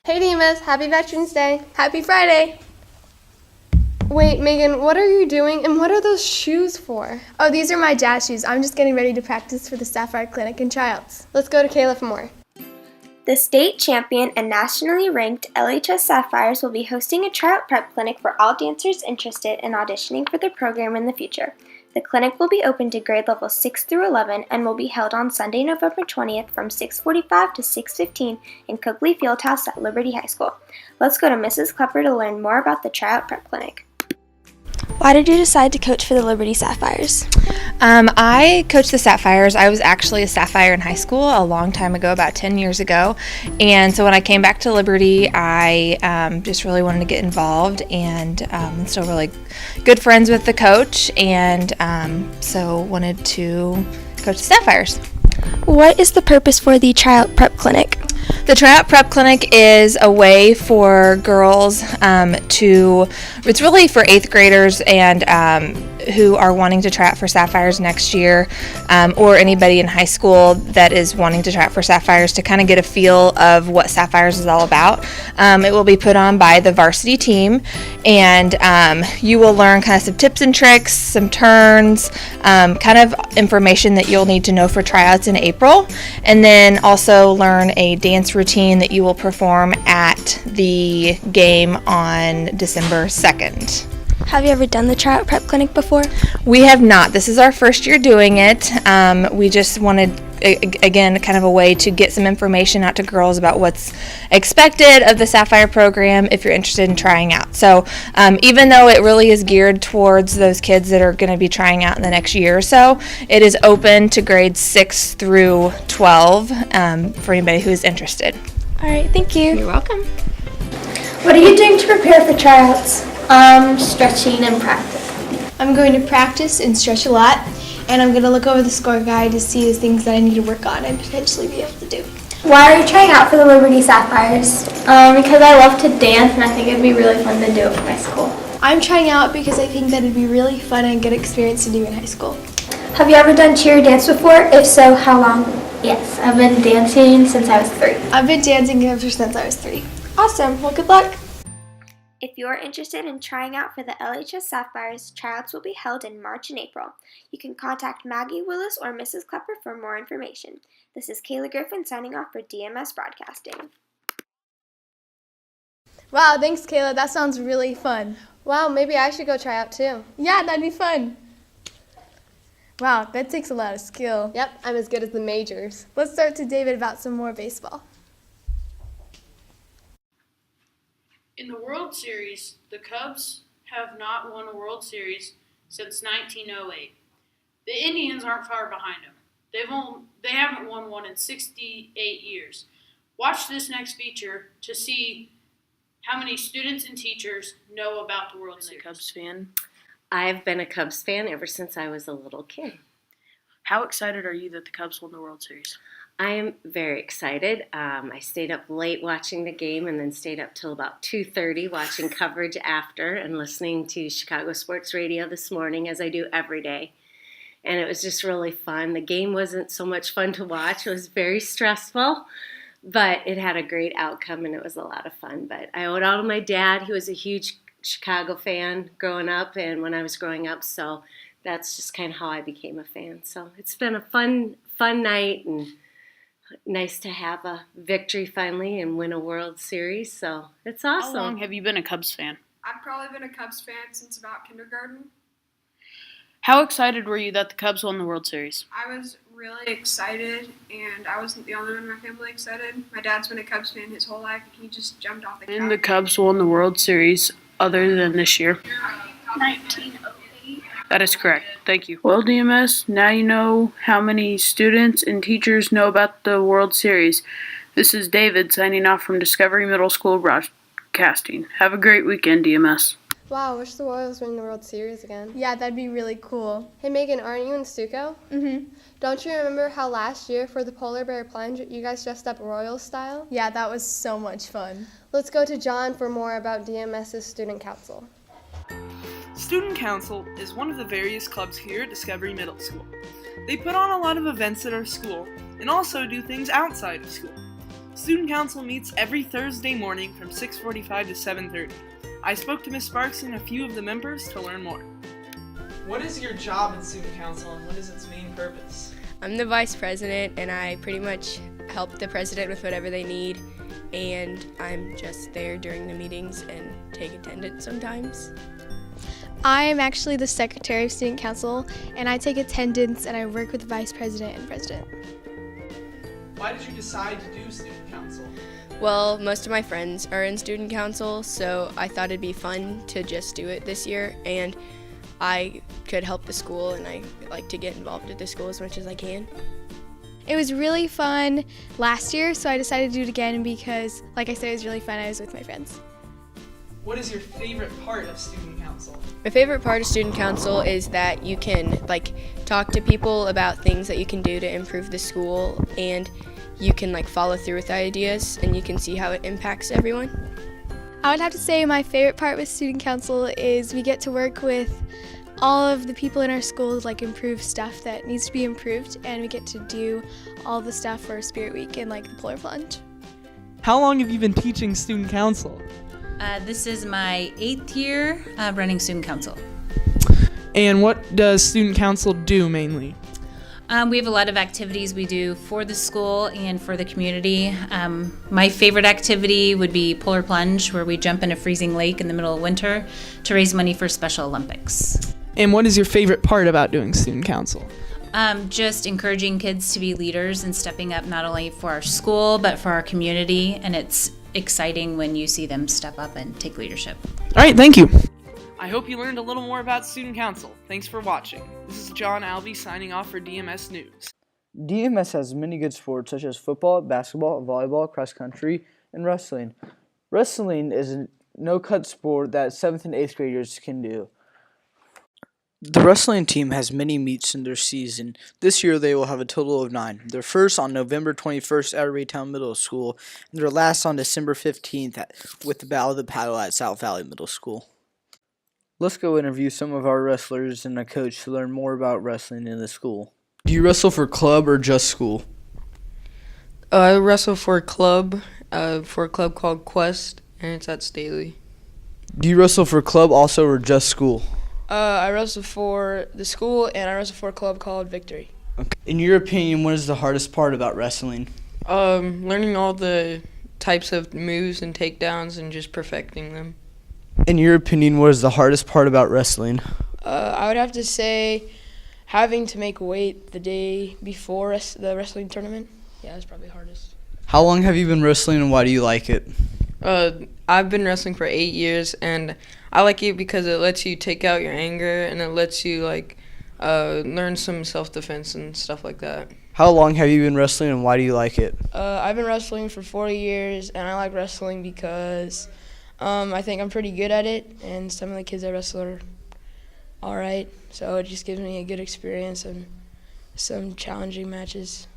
Hey Demas, happy Veterans Day. Happy Friday. Wait, Megan, what are you doing and what are those shoes for? Oh, these are my jazz shoes. I'm just getting ready to practice for the Sapphire Clinic in tryouts. Let's go to Kayla for more. The state champion and nationally ranked LHS Sapphires will be hosting a tryout prep clinic for all dancers interested in auditioning for the program in the future. The clinic will be open to grade levels 6 through 11 and will be held on Sunday, November 20th from 6:45 to 6:15 in Coakley Fieldhouse at Liberty High School. Let's go to Mrs. Klepper to learn more about the tryout prep clinic. Why did you decide to coach for the Liberty Sapphires? I coached the Sapphires. I was actually a Sapphire in high school a long time ago, about 10 years ago. And so when I came back to Liberty, I just really wanted to get involved and still really good friends with the coach. And so wanted to coach the Sapphires. What is the purpose for the tryout prep clinic? The Tryout Prep Clinic is a way for girls it's really for 8th graders and who are wanting to try out for Sapphires next year, or anybody in high school that is wanting to try out for Sapphires to kind of get a feel of what Sapphires is all about. It will be put on by the varsity team, and you will learn kind of some tips and tricks, some turns, kind of information that you'll need to know for tryouts in April, and then also learn a dance routine that you will perform at the game on December 2nd. Have you ever done the tryout prep clinic before? We have not. This is our first year doing it. We just wanted, again, kind of a way to get some information out to girls about what's expected of the Sapphire program if you're interested in trying out. So even though it really is geared towards those kids that are going to be trying out in the next year or so, it is open to grades 6 through 12 for anybody who is interested. All right, thank you. You're welcome. What are you doing to prepare for tryouts? Stretching and practice. I'm going to practice and stretch a lot, and I'm going to look over the score guide to see the things that I need to work on and potentially be able to do. Why are you trying out for the Liberty Sapphires? Because I love to dance and I think it'd be really fun to do it for my school. I'm trying out because I think that it'd be really fun and a good experience to do in high school. Have you ever done cheer dance before? If so, how long? Yes, I've been dancing since I was 3. I've been dancing ever since I was 3. Awesome. Well, good luck. If you're interested in trying out for the LHS Sapphires, tryouts will be held in March and April. You can contact Maggie Willis or Mrs. Klepper for more information. This is Kayla Griffin signing off for DMS Broadcasting. Wow, thanks, Kayla. That sounds really fun. Wow, maybe I should go try out too. Yeah, that'd be fun. Wow, that takes a lot of skill. Yep, I'm as good as the majors. Let's start to David about some more baseball. In the World Series, the Cubs have not won a World Series since 1908. The Indians aren't far behind them. They haven't won one in 68 years. Watch this next feature to see how many students and teachers know about the World Series. Cubs fan? I've been a Cubs fan ever since I was a little kid. How excited are you that the Cubs won the World Series? I am very excited. I stayed up late watching the game and then stayed up till about 2:30 watching coverage after and listening to Chicago Sports Radio this morning, as I do every day. And it was just really fun. The game wasn't so much fun to watch. It was very stressful, but it had a great outcome and it was a lot of fun. But I owe it all to my dad. He was a huge Chicago fan growing up and when I was growing up, so that's just kind of how I became a fan. So it's been a fun night and nice to have a victory finally and win a World Series, so it's awesome. How long have you been a Cubs fan? I've probably been a Cubs fan since about kindergarten. How excited were you that the Cubs won the World Series? I was really excited, and I wasn't the only one in my family excited. My dad's been a Cubs fan his whole life, and he just jumped off the couch. And the Cubs won the World Series other than this year? 1908. That is correct. Thank you. Well, DMS, now you know how many students and teachers know about the World Series. This is David signing off from Discovery Middle School Broadcasting. Have a great weekend, DMS. Wow, wish the Royals win the World Series again. Yeah, that'd be really cool. Hey Megan, aren't you in Stuco? Mm-hmm. Don't you remember how last year for the Polar Bear Plunge you guys dressed up Royals style? Yeah, that was so much fun. Let's go to John for more about DMS's Student Council. Student Council is one of the various clubs here at Discovery Middle School. They put on a lot of events at our school and also do things outside of school. Student Council meets every Thursday morning from 6:45 to 7:30. I spoke to Ms. Sparks and a few of the members to learn more. What is your job in Student Council and what is its main purpose? I'm the vice president and I pretty much help the president with whatever they need, and I'm just there during the meetings and take attendance sometimes. I am actually the secretary of Student Council, and I take attendance and I work with the vice president and president. Why did you decide to do Student Council? Well, most of my friends are in Student Council, so I thought it'd be fun to just do it this year, and I could help the school, and I like to get involved at the school as much as I can. It was really fun last year, so I decided to do it again because, like I said, it was really fun. I was with my friends. What is your favorite part of Student Council? My favorite part of Student Council is that you can talk to people about things that you can do to improve the school, and you can follow through with ideas, and you can see how it impacts everyone. I would have to say my favorite part with Student Council is we get to work with all of the people in our school to improve stuff that needs to be improved, and we get to do all the stuff for Spirit Week and the Polar Plunge. How long have you been teaching Student Council? This is my 8th year running Student Council. And what does Student Council do mainly? We have a lot of activities we do for the school and for the community. My favorite activity would be Polar Plunge, where we jump in a freezing lake in the middle of winter to raise money for Special Olympics. And what is your favorite part about doing Student Council? Just encouraging kids to be leaders and stepping up not only for our school, but for our community. And it's exciting when you see them step up and take leadership. All right, thank you. I hope you learned a little more about Student Council. Thanks for watching. This is John Alvey signing off for DMS News. DMS has many good sports such as football, basketball, volleyball, cross country, and wrestling. Wrestling is a no-cut sport that 7th and 8th graders can do. The wrestling team has many meets in their season. This year they will have a total of 9. Their first on November 21st at Raytown Middle School, and their last on December 15th with the Battle of the Paddle at South Valley Middle School. Let's go interview some of our wrestlers and a coach to learn more about wrestling in the school. Do you wrestle for club or just school? I wrestle for a club called Quest, and it's at Staley. Do you wrestle for club also or just school? I wrestle for the school, and I wrestle for a club called Victory. Okay. In your opinion, what is the hardest part about wrestling? Learning all the types of moves and takedowns and just perfecting them. In your opinion, what is the hardest part about wrestling? I would have to say having to make weight the day before the wrestling tournament. Yeah, that's probably hardest. How long have you been wrestling and why do you like it? I've been wrestling for 8 years, and I like it because it lets you take out your anger, and it lets you learn some self-defense and stuff like that. How long have you been wrestling and why do you like it? I've been wrestling for 4 years, and I like wrestling because I think I'm pretty good at it, and some of the kids I wrestle are all right. So it just gives me a good experience and some challenging matches.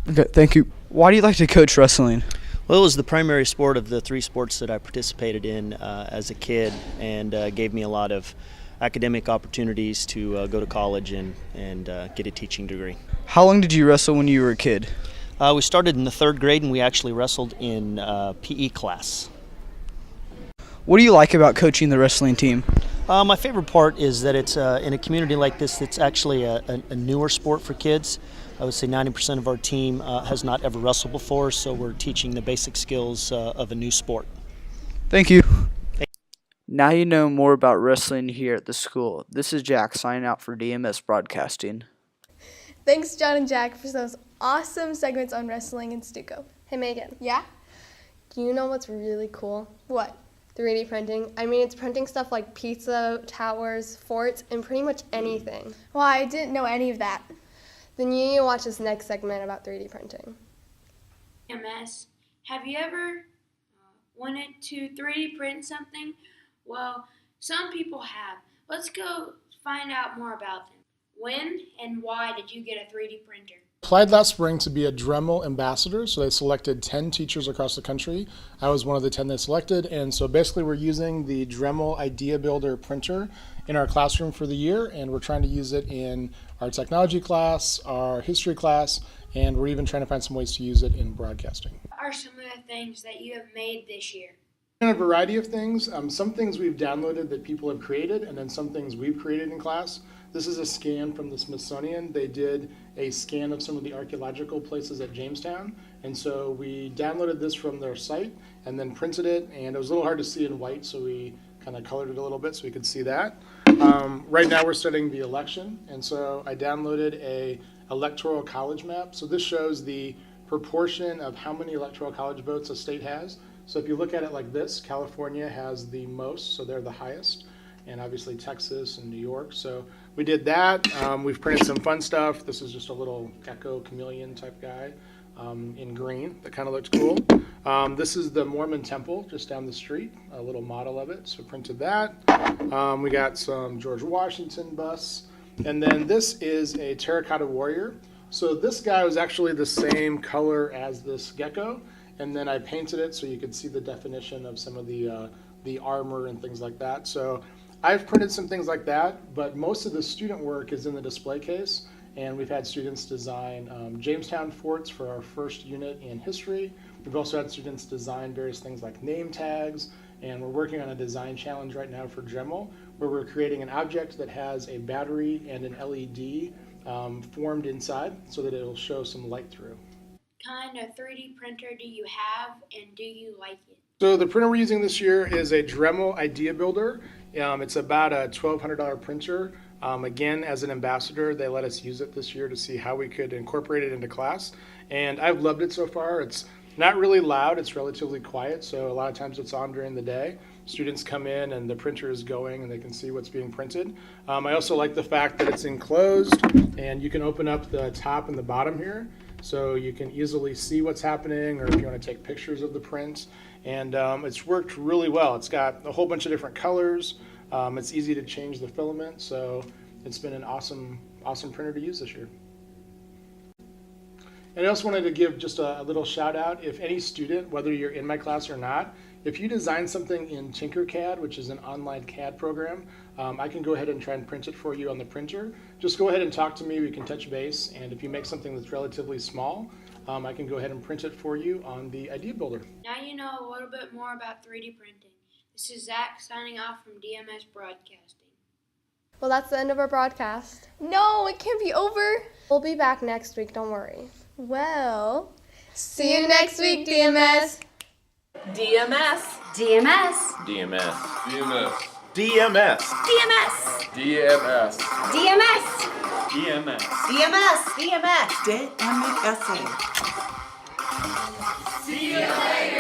Okay, thank you. Why do you like to coach wrestling? Well, it was the primary sport of the 3 sports that I participated in as a kid, and gave me a lot of academic opportunities to go to college and get a teaching degree. How long did you wrestle when you were a kid? We started in the 3rd grade, and we actually wrestled in PE class. What do you like about coaching the wrestling team? My favorite part is that it's in a community like this, it's actually a newer sport for kids. I would say 90% of our team has not ever wrestled before, so we're teaching the basic skills of a new sport. Thank you. Now you know more about wrestling here at the school. This is Jack signing out for DMS Broadcasting. Thanks, John and Jack, for those awesome segments on wrestling and Stuco. Hey, Megan. Yeah? Do you know what's really cool? What? 3D printing. I mean, it's printing stuff like pizza, towers, forts, and pretty much anything. Well, I didn't know any of that. Then you need to watch this next segment about 3D printing. DMS Have you ever wanted to 3D print something? Well, some people have. Let's go find out more about them. When and why did you get a 3D printer? Applied last spring to be a Dremel ambassador, so they selected 10 teachers across the country. I was one of the 10 they selected, and so basically we're using the Dremel Idea Builder printer in our classroom for the year, and we're trying to use it in our technology class, our history class, and we're even trying to find some ways to use it in broadcasting. What are some of the things that you have made this year? A variety of things. Some things we've downloaded that people have created, and then some things we've created in class. This is a scan from the Smithsonian. They did a scan of some of the archaeological places at Jamestown, and so we downloaded this from their site and then printed it, and it was a little hard to see in white, so we kind of colored it a little bit so we could see that. Right now we're studying the election, and so I downloaded a electoral college map. So this shows the proportion of how many electoral college votes a state has. So if you look at it like this, California has the most, so they're the highest, and obviously Texas and New York. So we did that. We've printed some fun stuff. This is just a little gecko chameleon type guy in green that kind of looks cool. This is the Mormon temple just down the street, a little model of it, so printed that. We got some George Washington busts. And then this is a terracotta warrior. So this guy was actually the same color as this gecko, and then I painted it so you could see the definition of some of the armor and things like that. So I've printed some things like that, but most of the student work is in the display case, and we've had students design Jamestown forts for our first unit in history. We've also had students design various things like name tags, and we're working on a design challenge right now for Dremel, where we're creating an object that has a battery and an LED formed inside so that it'll show some light through. What kind of 3D printer do you have, and do you like it? So the printer we're using this year is a Dremel Idea Builder. It's about a $1,200 printer. Again, as an ambassador, they let us use it this year to see how we could incorporate it into class. And I've loved it so far. It's not really loud, it's relatively quiet, so a lot of times it's on during the day. Students come in and the printer is going and they can see what's being printed. I also like the fact that it's enclosed and you can open up the top and the bottom here, so you can easily see what's happening, or if you want to take pictures of the print. And it's worked really well. It's got a whole bunch of different colors. It's easy to change the filament, so it's been an awesome printer to use this year. And I also wanted to give just a little shout out. If any student, whether you're in my class or not, if you design something in Tinkercad, which is an online CAD program, I can go ahead and try and print it for you on the printer. Just go ahead and talk to me, we can touch base, and if you make something that's relatively small, I can go ahead and print it for you on the Idea Builder. Now you know a little bit more about 3D printing. This is Zach signing off from DMS Broadcasting. Well, that's the end of our broadcast. No, it can't be over. We'll be back next week, don't worry. Well, see you next week, DMS. DMS. DMS. DMS. DMS. DMS. DMS. DMS. DMS. DMS. DMS. DMS. DMS. See you later.